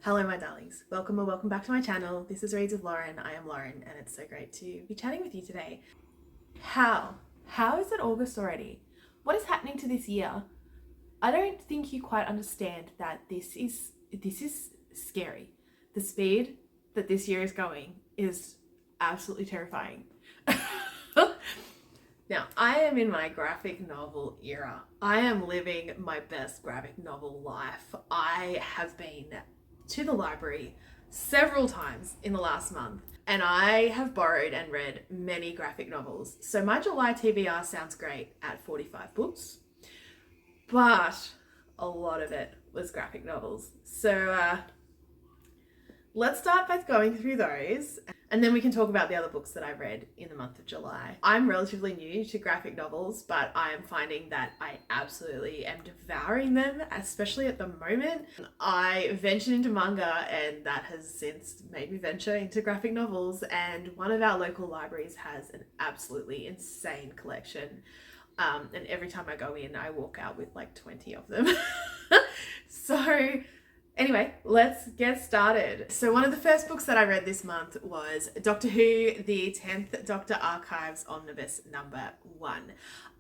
Hello, my darlings. Welcome or welcome back to my channel. This is Reads with Lauren. I am Lauren, and it's so great to be chatting with you today. How? How is it August already? What is happening to this year? I don't think you quite understand that this is scary. The speed that this year is going is absolutely terrifying. Now, I am in my graphic novel era. I am living my best graphic novel life. I have been to the library several times in the last month, and I have borrowed and read many graphic novels. So my July TBR sounds great at 45 books, but a lot of it was graphic novels. So let's start by going through those, and then we can talk about the other books that I read in the month of July. I'm relatively new to graphic novels, but I am finding that I absolutely am devouring them, especially at the moment. I ventured into manga, and that has since made me venture into graphic novels, and one of our local libraries has an absolutely insane collection. And every time I go in, I walk out with like 20 of them. So anyway, let's get started. So one of the first books that I read this month was Doctor Who, the 10th Doctor Archives Omnibus #1.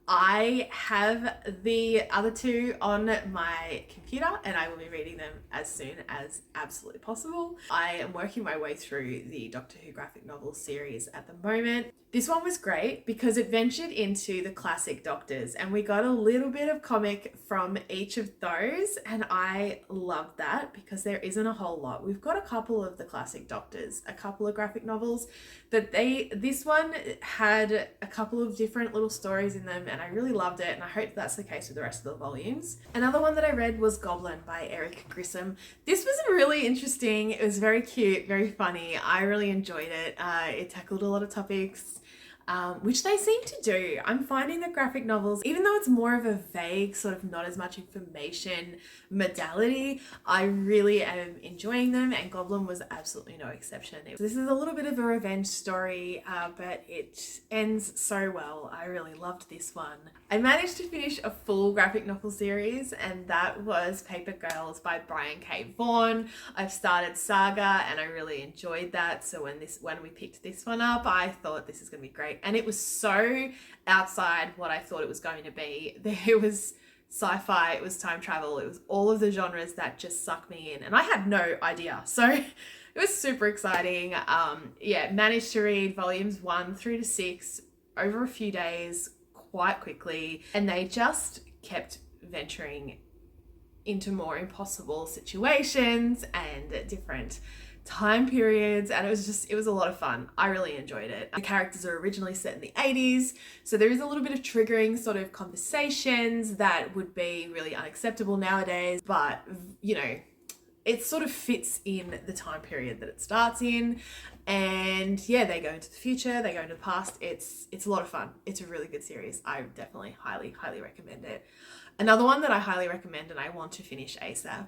I have the other two on my computer, and I will be reading them as soon as absolutely possible. I am working my way through the Doctor Who graphic novel series at the moment. This one was great because it ventured into the classic Doctors, and we got a little bit of comic from each of those, and I loved that because there isn't a whole lot. We've got a couple of the classic Doctors, a couple of graphic novels, but this one had a couple of different little stories in them, and I really loved it, and I hope that's the case with the rest of the volumes. Another one that I read was Goblin by Eric Grissom. This was really interesting. It was very cute, very funny. I really enjoyed it. It tackled a lot of topics, which they seem to do. I'm finding that graphic novels, even though it's more of a vague, sort of not as much information modality, I really am enjoying them, and Goblin was absolutely no exception. This is a little bit of a revenge story, but it ends so well. I really loved this one. I managed to finish a full graphic novel series, and that was Paper Girls by Brian K. Vaughan. I've started Saga, and I really enjoyed that. So when we picked this one up, I thought this is going to be great. And it was so outside what I thought it was going to be. There was sci-fi, it was time travel, it was all of the genres that just sucked me in, and I had no idea. So it was super exciting. Managed to read volumes 1 through to 6 over a few days quite quickly, and they just kept venturing into more impossible situations and different time periods, and it was a lot of fun. I really enjoyed it. The characters are originally set in the 80s, so there is a little bit of triggering sort of conversations that would be really unacceptable nowadays, but you know, it sort of fits in the time period that it starts in. And yeah, they go into the future, they go into the past. It's a lot of fun. It's a really good series. I definitely highly recommend it. Another one that I highly recommend and I want to finish ASAP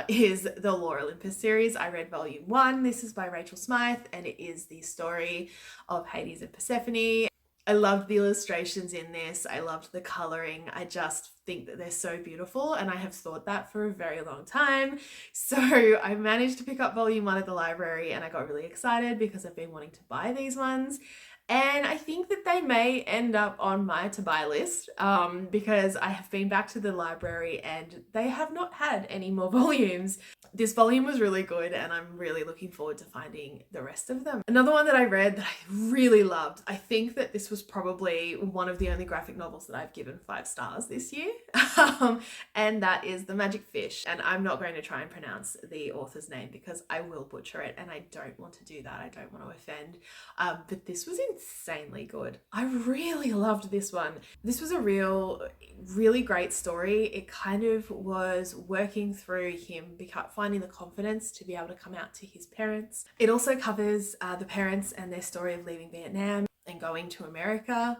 is the Lore Olympus series. I read volume 1. This is by Rachel Smythe, and it is the story of Hades and Persephone. I loved the illustrations in this. I loved the coloring. I just think that they're so beautiful, and I have thought that for a very long time. So I managed to pick up volume 1 at the library, and I got really excited because I've been wanting to buy these ones. And I think that they may end up on my to buy list because I have been back to the library and they have not had any more volumes. This volume was really good, and I'm really looking forward to finding the rest of them. Another one that I read that I really loved, I think that this was probably one of the only graphic novels that I've given 5 stars this year, and that is The Magic Fish. And I'm not going to try and pronounce the author's name because I will butcher it, and I don't want to do that. I don't want to offend, but this was insanely good. I really loved this one. This was a really great story. It kind of was working through him finding the confidence to be able to come out to his parents. It also covers the parents and their story of leaving Vietnam and going to America,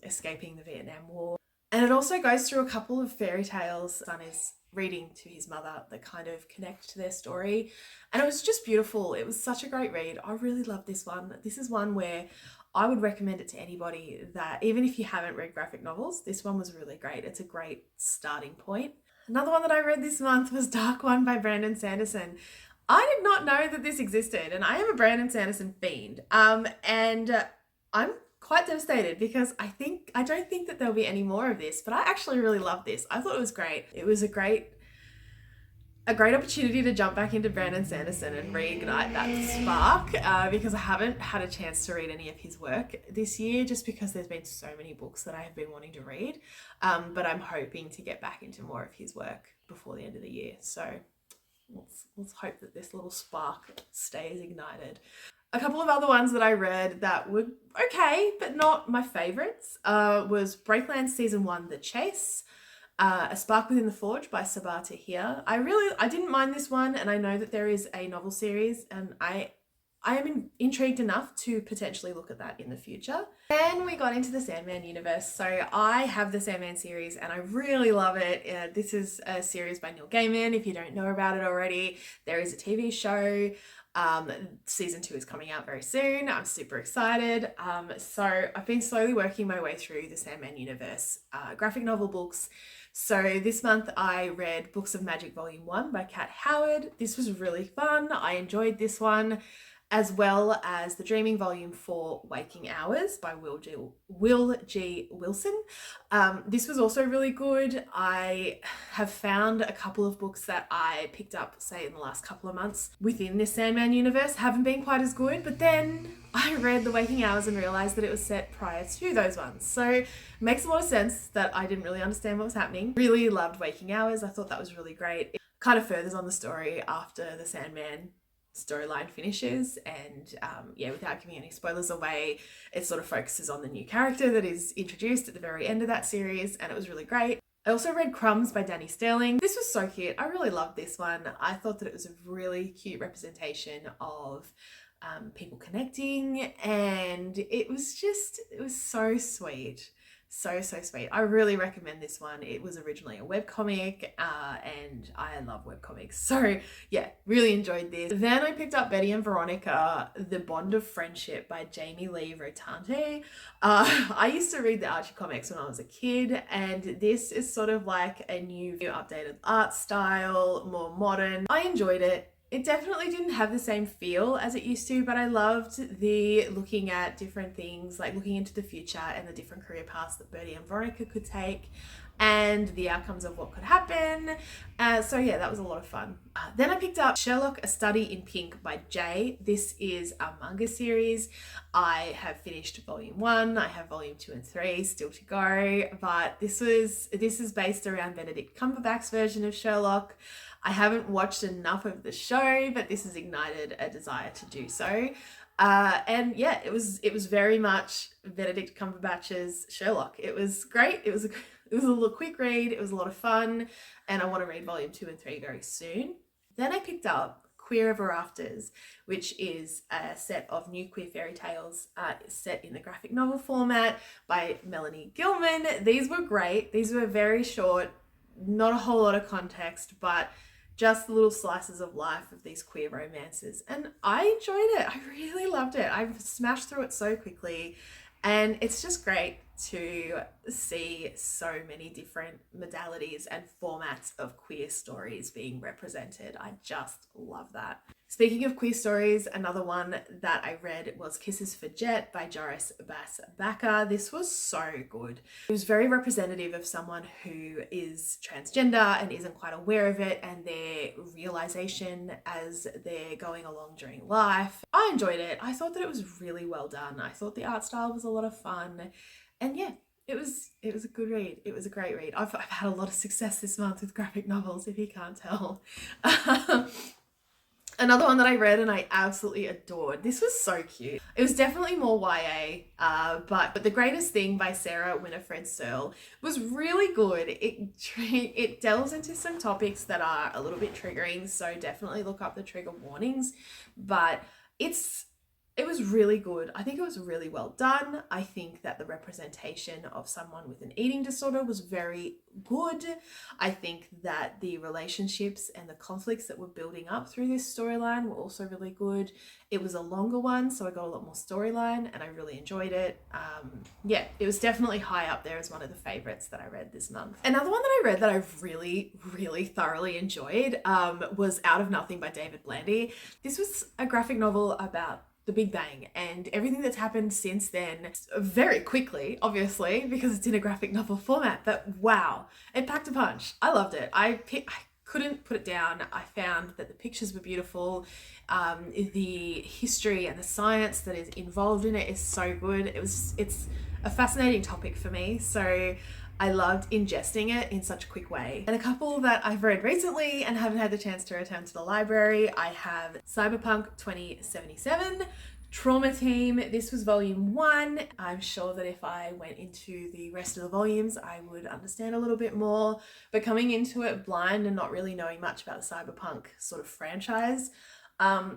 escaping the Vietnam War. And it also goes through a couple of fairy tales son is reading to his mother that kind of connect to their story. And it was just beautiful. It was such a great read. I really loved this one. This is one where I would recommend it to anybody that, even if you haven't read graphic novels, this one was really great. It's a great starting point. Another one that I read this month was Dark One by Brandon Sanderson. I did not know that this existed, and I am a Brandon Sanderson fiend. And I'm quite devastated because I don't think that there'll be any more of this, but I actually really love this. I thought it was great. It was a great opportunity to jump back into Brandon Sanderson and reignite that spark, because I haven't had a chance to read any of his work this year, just because there's been so many books that I have been wanting to read. But I'm hoping to get back into more of his work before the end of the year. So let's hope that this little spark stays ignited. A couple of other ones that I read that were okay, but not my favourites, was Breakland Season 1, The Chase. A Spark Within the Forge by Sabaa Tahir. I didn't mind this one, and I know that there is a novel series, and I am intrigued enough to potentially look at that in the future. Then we got into the Sandman universe. So I have the Sandman series and I really love it. This is a series by Neil Gaiman. If you don't know about it already, there is a TV show. Season 2 is coming out very soon. I'm super excited. So I've been slowly working my way through the Sandman universe graphic novel books. So this month I read Books of Magic Volume 1 by Kat Howard. This was really fun. I enjoyed this one, as well as The Dreaming Volume 4 Waking Hours by Will G. Wilson. This was also really good. I have found a couple of books that I picked up, say, in the last couple of months within this Sandman universe haven't been quite as good, but then I read The Waking Hours and realised that it was set prior to those ones. So it makes a lot of sense that I didn't really understand what was happening. Really loved Waking Hours. I thought that was really great. It kind of furthers on the story after the Sandman storyline finishes, and without giving any spoilers away, it sort of focuses on the new character that is introduced at the very end of that series, and it was really great. I also read Crumbs by Danny Sterling. This was so cute. I really loved this one. I thought that it was a really cute representation of people connecting, and it was so sweet. So sweet. I really recommend this one. It was originally a webcomic, and I love webcomics. So yeah, really enjoyed this. Then I picked up Betty and Veronica, The Bond of Friendship by Jamie Lee Rotante. I used to read the Archie comics when I was a kid, and this is sort of like a new updated art style, more modern. I enjoyed it. It definitely didn't have the same feel as it used to, but I loved the looking at different things, like looking into the future and the different career paths that Bertie and Veronica could take and the outcomes of what could happen. So yeah, that was a lot of fun. Then I picked up Sherlock, A Study in Pink by Jay. This is a manga series. I have finished volume 1. I have volume 2 and 3 still to go, but this is based around Benedict Cumberbatch's version of Sherlock. I haven't watched enough of the show, but this has ignited a desire to do so. And yeah, it was very much Benedict Cumberbatch's Sherlock. It was great. It was a little quick read. It was a lot of fun, and I want to read volume 2 and 3 very soon. Then I picked up Queer Ever Afters, which is a set of new queer fairy tales set in the graphic novel format by Melanie Gilman. These were great. These were very short, not a whole lot of context, but just little slices of life of these queer romances. And I enjoyed it. I really loved it. I smashed through it so quickly. And it's just great to see so many different modalities and formats of queer stories being represented. I just love that. Speaking of queer stories, another one that I read was Kisses for Jet by Joris Bass Bakker. This was so good. It was very representative of someone who is transgender and isn't quite aware of it, and their realization as they're going along during life. I enjoyed it. I thought that it was really well done. I thought the art style was a lot of fun. And yeah, it was a good read. It was a great read. I've had a lot of success this month with graphic novels, if you can't tell. Another one that I read and I absolutely adored. This was so cute. It was definitely more YA, but The Greatest Thing by Sarah Winifred Searle was really good. It delves into some topics that are a little bit triggering, so definitely look up the trigger warnings. But it's It was really good. I think it was really well done. I think that the representation of someone with an eating disorder was very good. I think that the relationships and the conflicts that were building up through this storyline were also really good. It was a longer one, so I got a lot more storyline and I really enjoyed it. Yeah, it was definitely high up there as one of the favorites that I read this month. Another one that I read that I really, really thoroughly enjoyed was Out of Nothing by David Blandy. This was a graphic novel about the Big Bang and everything that's happened since then, very quickly, obviously, because it's in a graphic novel format, but wow, it packed a punch. I loved it. I couldn't put it down. I found that the pictures were beautiful. The history and the science that is involved in it is so good. It's a fascinating topic for me, so I loved ingesting it in such a quick way. And a couple that I've read recently and haven't had the chance to return to the library, I have Cyberpunk 2077, Trauma Team. This was volume 1. I'm sure that if I went into the rest of the volumes, I would understand a little bit more. But coming into it blind and not really knowing much about the Cyberpunk sort of franchise,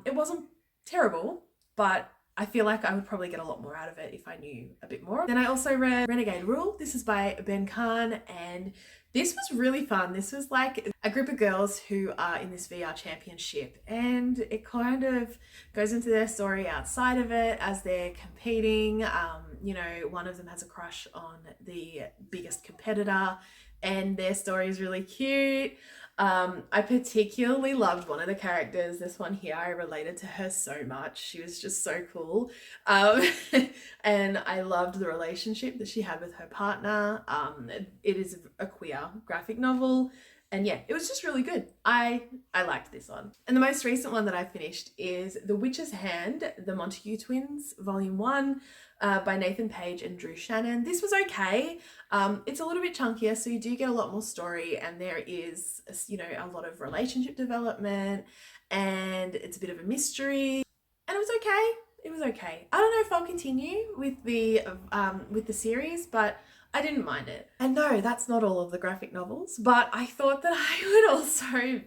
it wasn't terrible, but I feel like I would probably get a lot more out of it if I knew a bit more. Then I also read Renegade Rule. This is by Ben Kahn, and this was really fun. This was like a group of girls who are in this VR championship, and it kind of goes into their story outside of it as they're competing. You know, one of them has a crush on the biggest competitor, and their story is really cute. I particularly loved one of the characters. This one here, I related to her so much. She was just so cool. And I loved the relationship that she had with her partner. It is a queer graphic novel. And yeah, it was just really good. I liked this one. And the most recent one that I finished is The Witch's Hand, The Montague Twins, Volume 1, by Nathan Page and Drew Shannon. This was okay. It's a little bit chunkier, so you do get a lot more story, and there is, you know, a lot of relationship development, and it's a bit of a mystery, and it was okay. It was okay. I don't know if I'll continue with the series, but I didn't mind it. And no, that's not all of the graphic novels, but I thought that I would also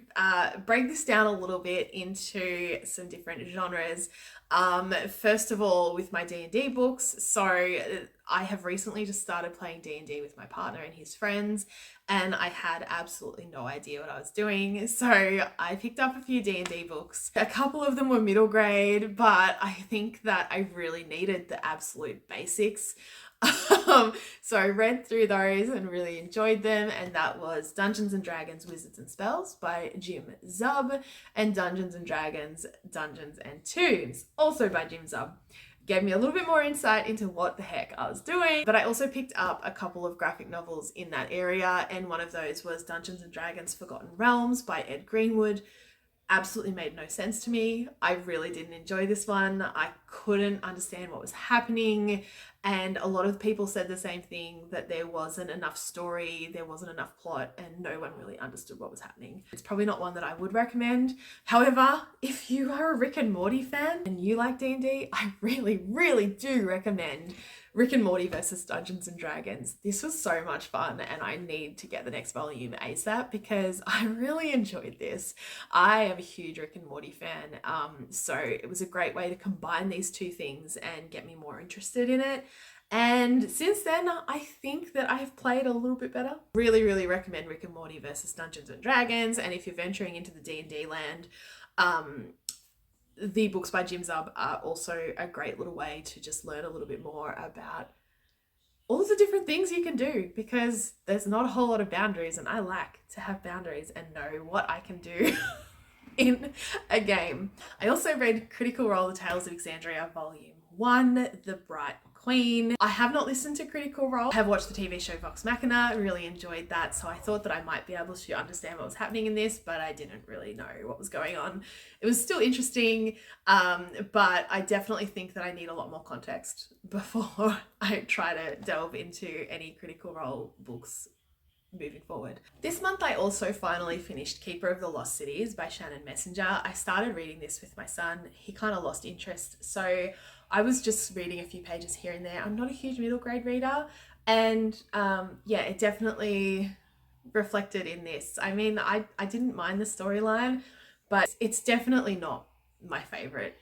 break this down a little bit into some different genres. First of all, with my D&D books. So I have recently just started playing D&D with my partner and his friends, and I had absolutely no idea what I was doing. So I picked up a few D&D books. A couple of them were middle grade, but I think that I really needed the absolute basics. So I read through those and really enjoyed them, and that was Dungeons & Dragons Wizards and Spells by Jim Zub, and Dungeons & Dragons Dungeons & Tombs, also by Jim Zub. Gave me a little bit more insight into what the heck I was doing. But I also picked up a couple of graphic novels in that area, and one of those was Dungeons & Dragons Forgotten Realms by Ed Greenwood. Absolutely made no sense to me. I really didn't enjoy this one. I couldn't understand what was happening, and a lot of people said the same thing, that there wasn't enough story, there wasn't enough plot, and no one really understood what was happening. It's probably not one that I would recommend. However, if you are a Rick and Morty fan and you like D&D, I really, really do recommend Rick and Morty versus Dungeons and Dragons. This was so much fun, and I need to get the next volume ASAP because I really enjoyed this. I am a huge Rick and Morty fan, so it was a great way to combine these two things and get me more interested in it. And since then, I think that I've played a little bit better. Really, really recommend Rick and Morty versus Dungeons and Dragons. And if you're venturing into the D&D land, the books by Jim Zub are also a great little way to just learn a little bit more about all of the different things you can do, because there's not a whole lot of boundaries, and I like to have boundaries and know what I can do in a game. I also read Critical Role: The Tales of Exandria Volume 1, The Bright Queen. I have not listened to Critical Role. I have watched the TV show Vox Machina, really enjoyed that, so I thought that I might be able to understand what was happening in this, but I didn't really know what was going on. It was still interesting, but I definitely think that I need a lot more context before I try to delve into any Critical Role books moving forward. This month I also finally finished Keeper of the Lost Cities by Shannon Messenger. I started reading this with my son. He kind of lost interest, so I was just reading a few pages here and there. I'm not a huge middle grade reader, and yeah, it definitely reflected in this. I mean, I didn't mind the storyline, but it's definitely not my favorite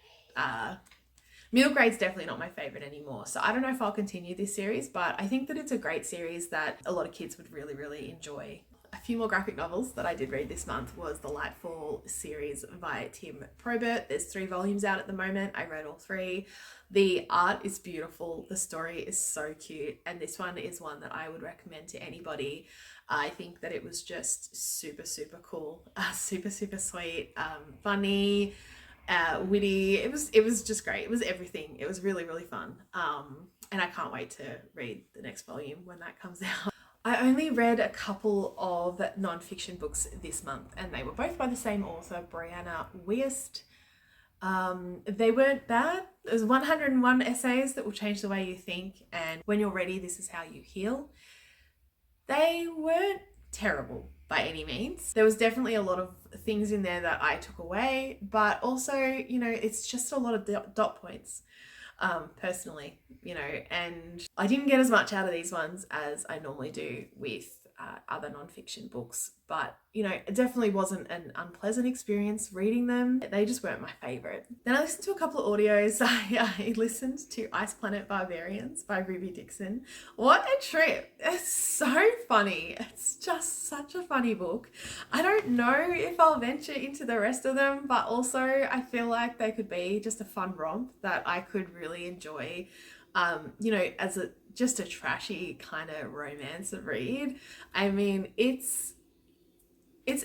Middle Grade's definitely not my favorite anymore. So I don't know if I'll continue this series, but I think that it's a great series that a lot of kids would really, really enjoy. A few more graphic novels that I did read this month was the Lightfall series by Tim Probert. There's 3 volumes out at the moment. I read all 3. The art is beautiful. The story is so cute. And this one is one that I would recommend to anybody. I think that it was just super, super cool. Super, super sweet. Funny. Witty. It was just great. It was everything. It was really, really fun. And I can't wait to read the next volume when that comes out. I only read a couple of non-fiction books this month, and they were both by the same author, Brianna Wiest. They weren't bad. There's 101 essays that will change the way you think, and when you're ready, this is how you heal. They weren't terrible by any means. There was definitely a lot of things in there that I took away, but also, you know, it's just a lot of dot points. Personally, you know, and I didn't get as much out of these ones as I normally do with other non-fiction books, but you know, it definitely wasn't an unpleasant experience reading them. They just weren't my favorite. Then I listened to a couple of audios. I listened to Ice Planet Barbarians by Ruby Dixon. What a trip. It's so funny. It's just such a funny book. I don't know if I'll venture into the rest of them, but also I feel like they could be just a fun romp that I could really enjoy, you know, as just a trashy kind of romance read. I mean, it's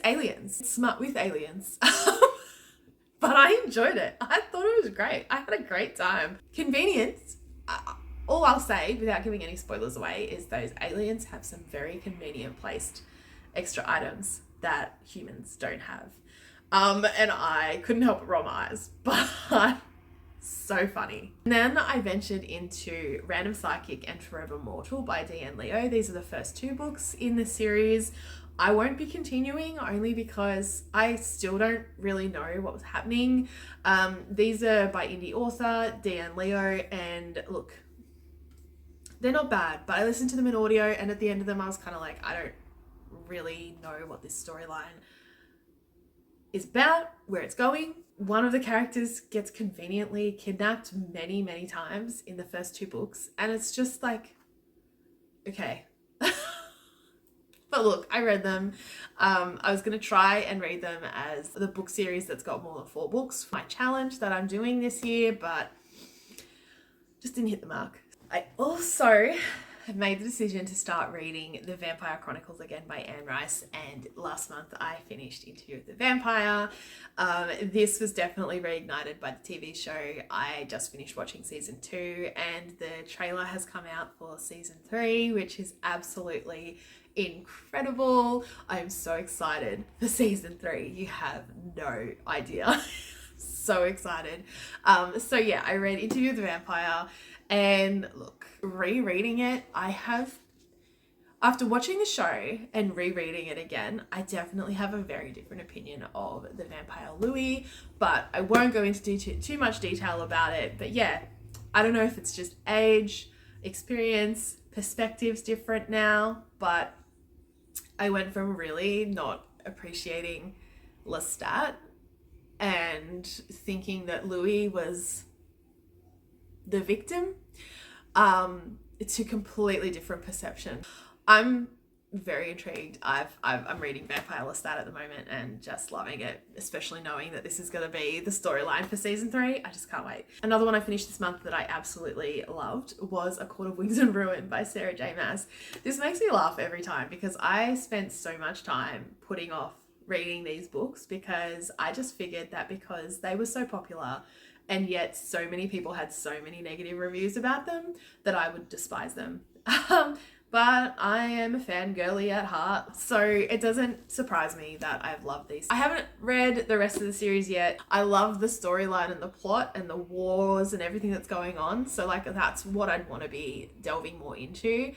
aliens. It's smut with aliens. But I enjoyed it. I thought it was great. I had a great time. Convenience. All I'll say, without giving any spoilers away, is those aliens have some very convenient placed extra items that humans don't have. And I couldn't help but roll my eyes. But so funny. And then I ventured into Random Psychic and Forever Mortal by Diane Leo. These are the first 2 books in the series. I won't be continuing only because I still don't really know what was happening. These are by indie author Diane Leo, and look, they're not bad, but I listened to them in audio, and at the end of them I was kind of like, I don't really know what this storyline is about, where it's going. One of the characters gets conveniently kidnapped many, many times in the first 2 books, and it's just like, okay. But look, I read them. I was going to try and read them as the book series that's got more than 4 books for my challenge that I'm doing this year, but just didn't hit the mark. I also have made the decision to start reading The Vampire Chronicles again by Anne Rice, and last month I finished Interview with the Vampire. This was definitely reignited by the TV show. I just finished watching season 2, and the trailer has come out for season 3, which is absolutely incredible. I'm so excited for season 3. You have no idea. So excited. So yeah, I read Interview with the Vampire, and look, rereading it, after watching the show and rereading it again, I definitely have a very different opinion of the vampire Louis, but I won't go into too much detail about it. But yeah, I don't know if it's just age, experience, perspective's different now, but I went from really not appreciating Lestat and thinking that Louis was the victim, to completely different perception. I'm very intrigued. I'm reading Vampire Lestat at the moment and just loving it, especially knowing that this is going to be the storyline for season 3. I just can't wait. Another one I finished this month that I absolutely loved was A Court of Wings and Ruin by Sarah J Maas. This makes me laugh every time because I spent so much time putting off reading these books because I just figured that because they were so popular and yet so many people had so many negative reviews about them that I would despise them. But I am a fangirly at heart, so it doesn't surprise me that I've loved these. I haven't read the rest of the series yet. I love the storyline and the plot and the wars and everything that's going on, so like that's what I'd want to be delving more into.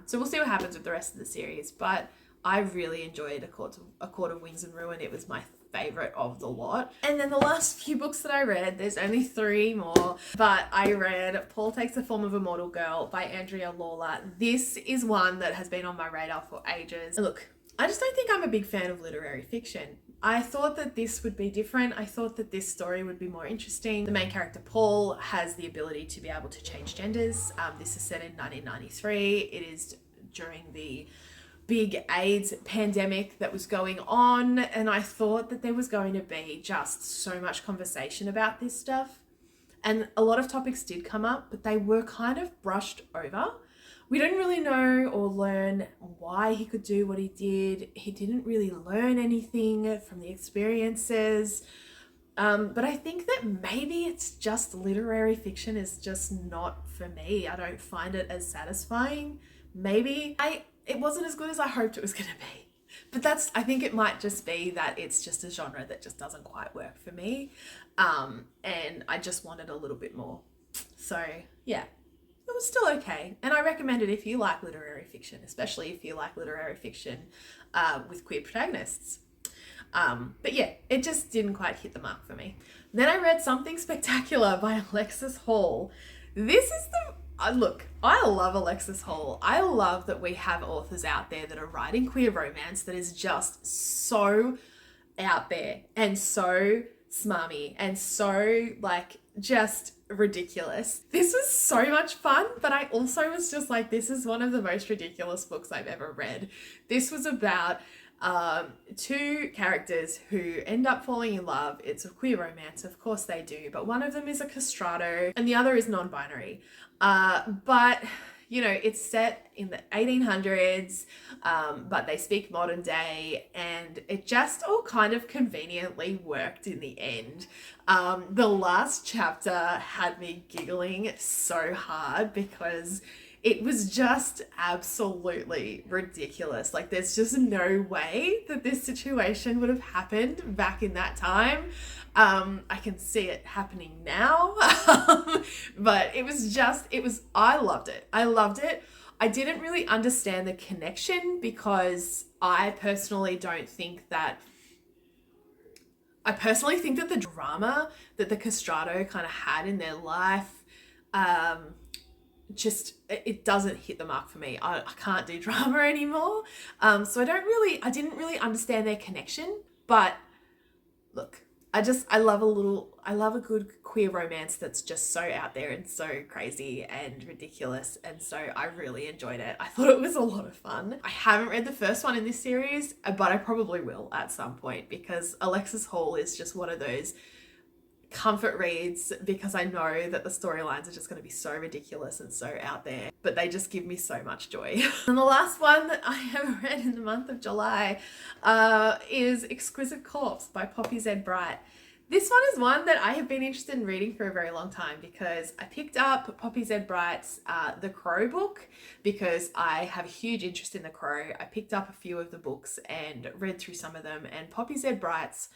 So we'll see what happens with the rest of the series, but I really enjoyed A Court of Wings and Ruin. It was my favorite of the lot. And then the last few books that I read, there's only 3 more, but I read Paul Takes the Form of a Mortal Girl by Andrea Lawler. This is one that has been on my radar for ages. Look, I just don't think I'm a big fan of literary fiction. I thought that this would be different. I thought that this story would be more interesting. The main character, Paul, has the ability to be able to change genders. This is set in 1993. It is during the big AIDS pandemic that was going on, and I thought that there was going to be just so much conversation about this stuff. And a lot of topics did come up, but they were kind of brushed over. We didn't really know or learn why he could do what he did. He didn't really learn anything from the experiences. But I think that maybe it's just literary fiction is just not for me. I don't find it as satisfying. Maybe it wasn't as good as I hoped it was going to be. But I think it might just be that it's just a genre that just doesn't quite work for me. And I just wanted a little bit more. So yeah, it was still okay. And I recommend it if you like literary fiction, especially if you like literary fiction with queer protagonists. But yeah, it just didn't quite hit the mark for me. Then I read Something Spectacular by Alexis Hall. This is look, I love Alexis Hall. I love that we have authors out there that are writing queer romance that is just so out there and so smarmy and so like just ridiculous. This was so much fun, but I also was just like, this is one of the most ridiculous books I've ever read. This was about two characters who end up falling in love. It's a queer romance, of course they do, but one of them is a castrato and the other is non-binary. But you know, it's set in the 1800s, but they speak modern day, and it just all kind of conveniently worked in the end. The last chapter had me giggling so hard because it was just absolutely ridiculous. Like, there's just no way that this situation would have happened back in that time. I can see it happening now. But I loved it. I loved it. I didn't really understand the connection because I personally think that the drama that the castrato kind of had in their life, it doesn't hit the mark for me. I can't do drama anymore. So I didn't really understand their connection, but look, I love a good queer romance that's just so out there and so crazy and ridiculous. And so I really enjoyed it. I thought it was a lot of fun. I haven't read the first one in this series, but I probably will at some point because Alexis Hall is just one of those comfort reads because I know that the storylines are just going to be so ridiculous and so out there, but they just give me so much joy. And the last one that I have read in the month of July is Exquisite Corpse by Poppy Z. Bright. This one is one that I have been interested in reading for a very long time because I picked up Poppy Z. Bright's The Crow book because I have a huge interest in The Crow. I picked up a few of the books and read through some of them, and Poppy Z. Bright's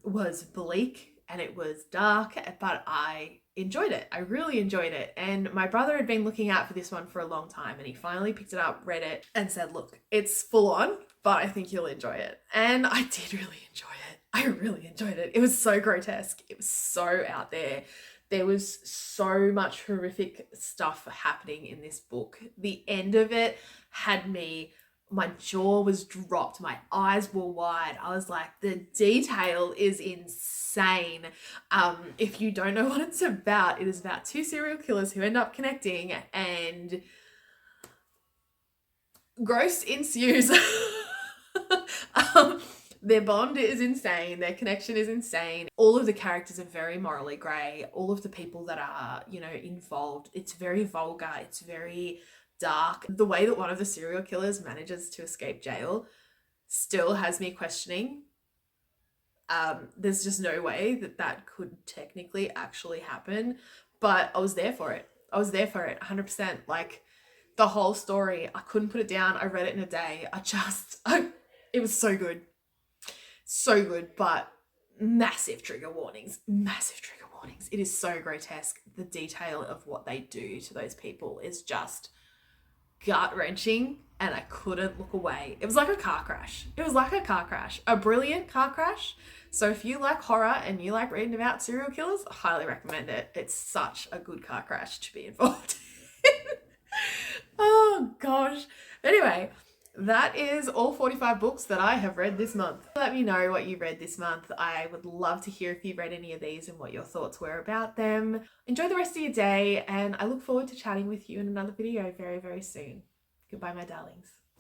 was bleak and it was dark, but I enjoyed it. I really enjoyed it. And my brother had been looking out for this one for a long time, and he finally picked it up, read it, and said, look, it's full on, but I think you'll enjoy it. And I did really enjoy it. I really enjoyed it. It was so grotesque. It was so out there. There was so much horrific stuff happening in this book. The end of it had me, my jaw was dropped, my eyes were wide. I was like, the detail is insane. If you don't know what it's about, it is about two serial killers who end up connecting and gross ensues. Their bond is insane. Their connection is insane. All of the characters are very morally grey. All of the people that are, involved, it's very vulgar. It's very dark. The way that one of the serial killers manages to escape jail still has me questioning. There's just no way that could technically actually happen, but I was there for it. 100%. Like, the whole story, I couldn't put it down. I read it in a day. It was so good. So good, but massive trigger warnings. It is so grotesque. The detail of what they do to those people is just gut-wrenching, and I couldn't look away. It was like a car crash. A brilliant car crash. So if you like horror and you like reading about serial killers, I highly recommend it. It's such a good car crash to be involved in. Oh gosh. Anyway, that is all 45 books that I have read this month. Let me know what you read this month. I would love to hear if you read any of these and what your thoughts were about them. Enjoy the rest of your day, and I look forward to chatting with you in another video very, very soon. Goodbye, my darlings.